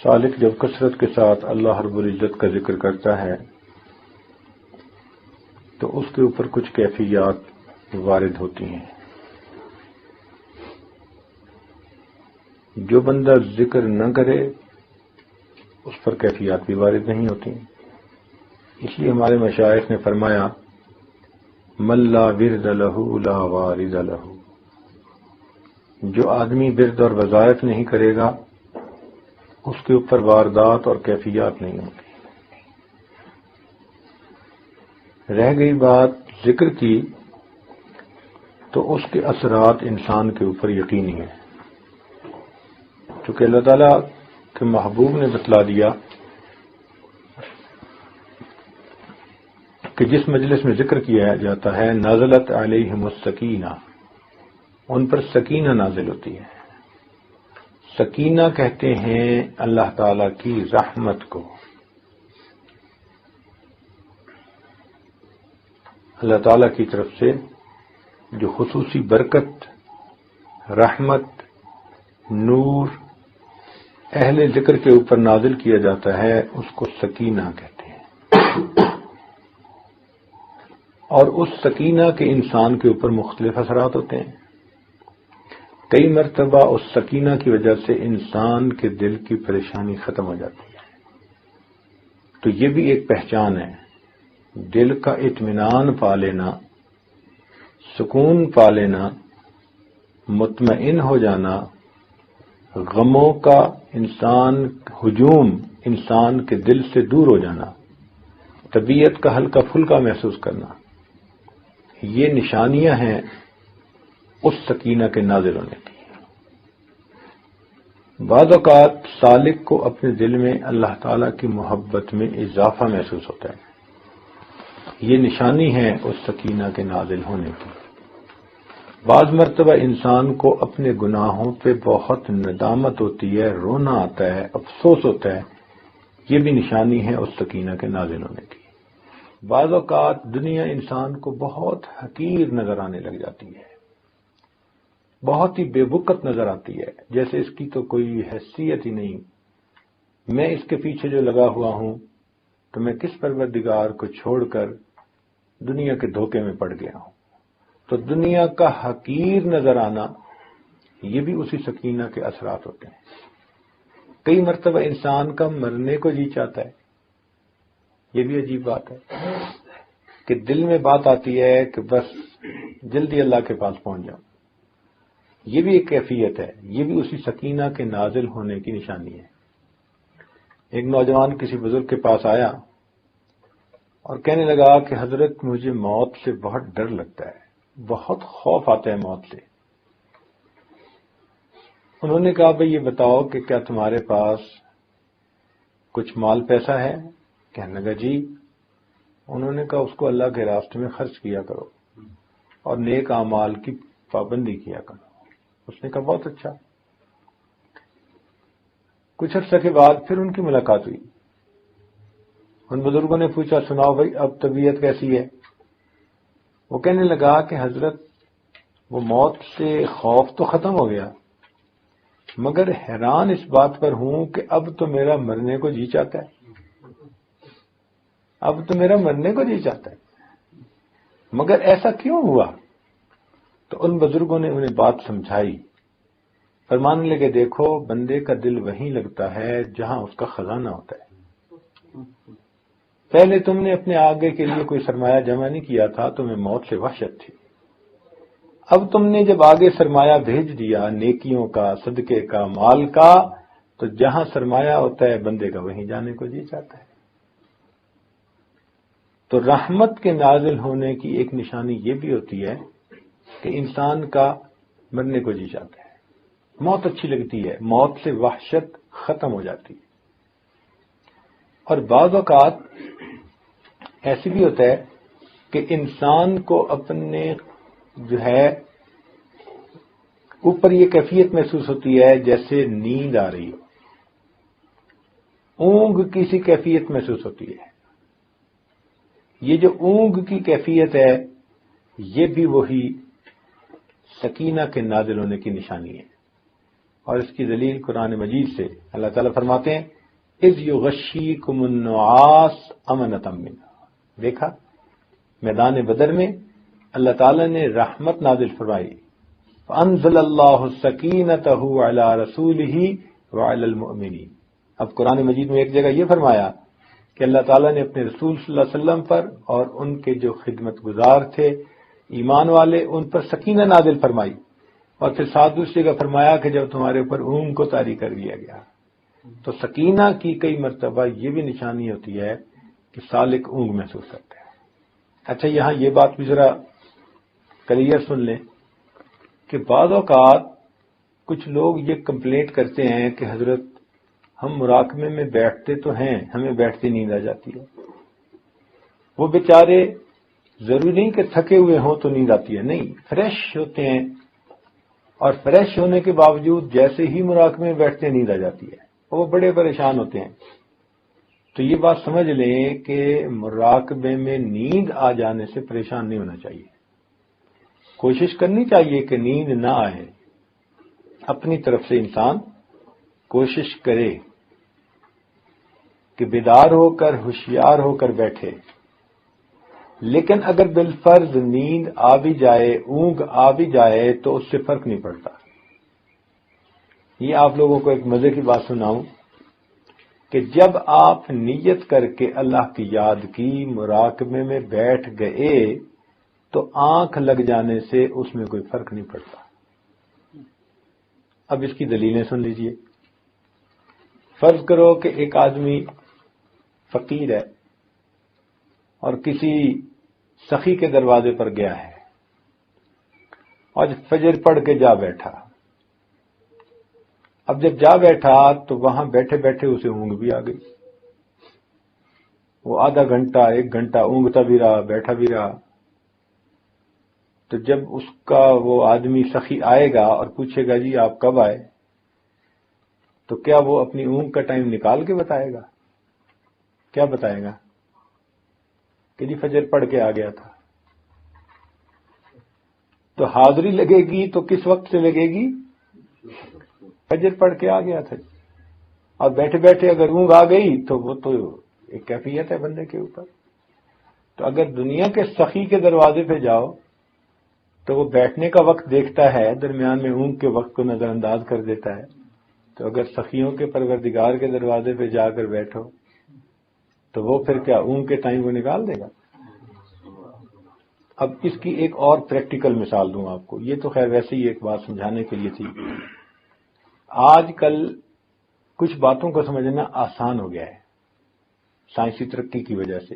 سالک جب کثرت کے ساتھ اللہ رب العزت کا ذکر کرتا ہے تو اس کے اوپر کچھ کیفیات وارد ہوتی ہیں. جو بندہ ذکر نہ کرے اس پر کیفیات بھی وارد نہیں ہوتی. اس لیے ہمارے مشائخ نے فرمایا من لا ورد لہ لا وارد لہ. جو آدمی ورد اور وظائف نہیں کرے گا اس کے اوپر واردات اور کیفیات نہیں ہوتی. رہ گئی بات ذکر کی تو اس کے اثرات انسان کے اوپر یقینی ہیں. چونکہ اللہ تعالیٰ کے محبوب نے بتلا دیا کہ جس مجلس میں ذکر کیا جاتا ہے نازلت علیہم السکینہ، ان پر سکینہ نازل ہوتی ہے. سکینہ کہتے ہیں اللہ تعالی کی رحمت کو. اللہ تعالی کی طرف سے جو خصوصی برکت، رحمت، نور اہل ذکر کے اوپر نازل کیا جاتا ہے اس کو سکینہ کہتے ہیں. اور اس سکینہ کے انسان کے اوپر مختلف اثرات ہوتے ہیں. کئی مرتبہ اس سکینہ کی وجہ سے انسان کے دل کی پریشانی ختم ہو جاتی ہے. تو یہ بھی ایک پہچان ہے. دل کا اطمینان پا لینا، سکون پا لینا، مطمئن ہو جانا، غموں کا ہجوم انسان کے دل سے دور ہو جانا، طبیعت کا ہلکا پھلکا محسوس کرنا، یہ نشانیاں ہیں اس سکینہ کے نازل ہونے کی. بعض اوقات سالک کو اپنے دل میں اللہ تعالی کی محبت میں اضافہ محسوس ہوتا ہے. یہ نشانی ہے اس سکینہ کے نازل ہونے کی. بعض مرتبہ انسان کو اپنے گناہوں پہ بہت ندامت ہوتی ہے، رونا آتا ہے، افسوس ہوتا ہے. یہ بھی نشانی ہے اس سکینہ کے نازل ہونے کی. بعض اوقات دنیا انسان کو بہت حقیر نظر آنے لگ جاتی ہے، بہت ہی بے وقت نظر آتی ہے، جیسے اس کی تو کوئی حیثیت ہی نہیں. میں اس کے پیچھے جو لگا ہوا ہوں تو میں کس پروردگار کو چھوڑ کر دنیا کے دھوکے میں پڑ گیا ہوں. تو دنیا کا حقیر نظر آنا یہ بھی اسی سکینہ کے اثرات ہوتے ہیں. کئی مرتبہ انسان کا مرنے کو جی چاہتا ہے. یہ بھی عجیب بات ہے کہ دل میں بات آتی ہے کہ بس جلدی اللہ کے پاس پہنچ جاؤں. یہ بھی ایک کیفیت ہے. یہ بھی اسی سکینہ کے نازل ہونے کی نشانی ہے. ایک نوجوان کسی بزرگ کے پاس آیا اور کہنے لگا کہ حضرت مجھے موت سے بہت ڈر لگتا ہے، بہت خوف آتا ہے موت سے. انہوں نے کہا بھئی یہ بتاؤ کہ کیا تمہارے پاس کچھ مال پیسہ ہے؟ کہنے لگا جی. انہوں نے کہا اس کو اللہ کے راستے میں خرچ کیا کرو اور نیک اعمال کی پابندی کیا کرو. اس نے کہا بہت اچھا. کچھ عرصے کے بعد پھر ان کی ملاقات ہوئی. ان بزرگوں نے پوچھا سناؤ بھائی اب طبیعت کیسی ہے؟ وہ کہنے لگا کہ حضرت وہ موت سے خوف تو ختم ہو گیا، مگر حیران اس بات پر ہوں کہ اب تو میرا مرنے کو جی چاہتا ہے. اب تو میرا مرنے کو جی چاہتا ہے، مگر ایسا کیوں ہوا؟ تو ان بزرگوں نے انہیں بات سمجھائی. فرمانے لگے دیکھو بندے کا دل وہیں لگتا ہے جہاں اس کا خزانہ ہوتا ہے. پہلے تم نے اپنے آگے کے لیے کوئی سرمایہ جمع نہیں کیا تھا، تمہیں موت سے وحشت تھی. اب تم نے جب آگے سرمایہ بھیج دیا نیکیوں کا، صدقے کا، مال کا، تو جہاں سرمایہ ہوتا ہے بندے کا وہیں جانے کو جی چاہتا ہے. تو رحمت کے نازل ہونے کی ایک نشانی یہ بھی ہوتی ہے کہ انسان کا مرنے کو جی چاہتا ہے. موت اچھی لگتی ہے، موت سے وحشت ختم ہو جاتی ہے. اور بعض اوقات ایسی بھی ہوتا ہے کہ انسان کو اپنے جو ہے اوپر یہ کیفیت محسوس ہوتی ہے جیسے نیند آ رہی ہو، اونگ کی سی کیفیت محسوس ہوتی ہے. یہ جو اونگ کی کیفیت ہے یہ بھی وہی سکینہ کے نازل ہونے کی نشانی ہے. اور اس کی دلیل قرآن مجید سے اللہ تعالیٰ فرماتے ہیں اذ یغشیکم النعاس امنۃ منہ. دیکھا میدان بدر میں اللہ تعالیٰ نے رحمت نازل فرمائی. فانزل اللہ سکینتہ علی رسولہ وعلی المؤمنین. اب قرآن مجید میں ایک جگہ یہ فرمایا کہ اللہ تعالیٰ نے اپنے رسول صلی اللہ علیہ وسلم پر اور ان کے جو خدمت گزار تھے ایمان والے ان پر سکینہ نازل فرمائی، اور پھر ساتھ دوسری جگہ فرمایا کہ جب تمہارے اوپر اونگ کو طاری کر دیا گیا. تو سکینہ کی کئی مرتبہ یہ بھی نشانی ہوتی ہے کہ سالک اونگ محسوس کرتے ہیں. اچھا یہاں یہ بات بھی ذرا کلیئر سن لیں کہ بعض اوقات کچھ لوگ یہ کمپلینٹ کرتے ہیں کہ حضرت ہم مراقبے میں بیٹھتے تو ہیں، ہمیں بیٹھتے نیند آ جاتی ہے. وہ بیچارے ضروری نہیں کہ تھکے ہوئے ہوں تو نیند آتی ہے، نہیں، فریش ہوتے ہیں، اور فریش ہونے کے باوجود جیسے ہی مراقبے میں بیٹھتے ہیں نیند آ جاتی ہے، وہ بڑے پریشان ہوتے ہیں. تو یہ بات سمجھ لیں کہ مراقبے میں نیند آ جانے سے پریشان نہیں ہونا چاہیے. کوشش کرنی چاہیے کہ نیند نہ آئے. اپنی طرف سے انسان کوشش کرے کہ بیدار ہو کر ہوشیار ہو کر بیٹھے. لیکن اگر بالفرض نیند آ بھی جائے، اونگ آ بھی جائے تو اس سے فرق نہیں پڑتا. یہ آپ لوگوں کو ایک مزے کی بات سناؤں کہ جب آپ نیت کر کے اللہ کی یاد کی، مراقبے میں بیٹھ گئے تو آنکھ لگ جانے سے اس میں کوئی فرق نہیں پڑتا. اب اس کی دلیلیں سن لیجئے. فرض کرو کہ ایک آدمی فقیر ہے اور کسی سخی کے دروازے پر گیا ہے اور فجر پڑھ کے جا بیٹھا. اب جب جا بیٹھا تو وہاں بیٹھے بیٹھے اسے اونگ بھی آ گئی. وہ آدھا گھنٹہ ایک گھنٹہ اونگتا بھی رہا، بیٹھا بھی رہا. تو جب اس کا وہ آدمی سخی آئے گا اور پوچھے گا جی آپ کب آئے، تو کیا وہ اپنی اونگ کا ٹائم نکال کے بتائے گا؟ کیا بتائے گا کہ جی فجر پڑھ کے آ گیا تھا. تو حاضری لگے گی تو کس وقت سے لگے گی؟ فجر پڑھ کے آ گیا تھا. اور بیٹھے بیٹھے اگر اونگ آ گئی تو وہ تو ایک کیفیت ہے بندے کے اوپر. تو اگر دنیا کے سخی کے دروازے پہ جاؤ تو وہ بیٹھنے کا وقت دیکھتا ہے، درمیان میں اونگ کے وقت کو نظر انداز کر دیتا ہے. تو اگر سخیوں کے پروردگار کے دروازے پہ جا کر بیٹھو تو وہ پھر کیا اونگ کے ٹائم کو نکال دے گا؟ اب اس کی ایک اور پریکٹیکل مثال دوں آپ کو. یہ تو خیر ویسے ہی ایک بات سمجھانے کے لیے تھی. آج کل کچھ باتوں کو سمجھنا آسان ہو گیا ہے سائنسی ترقی کی وجہ سے.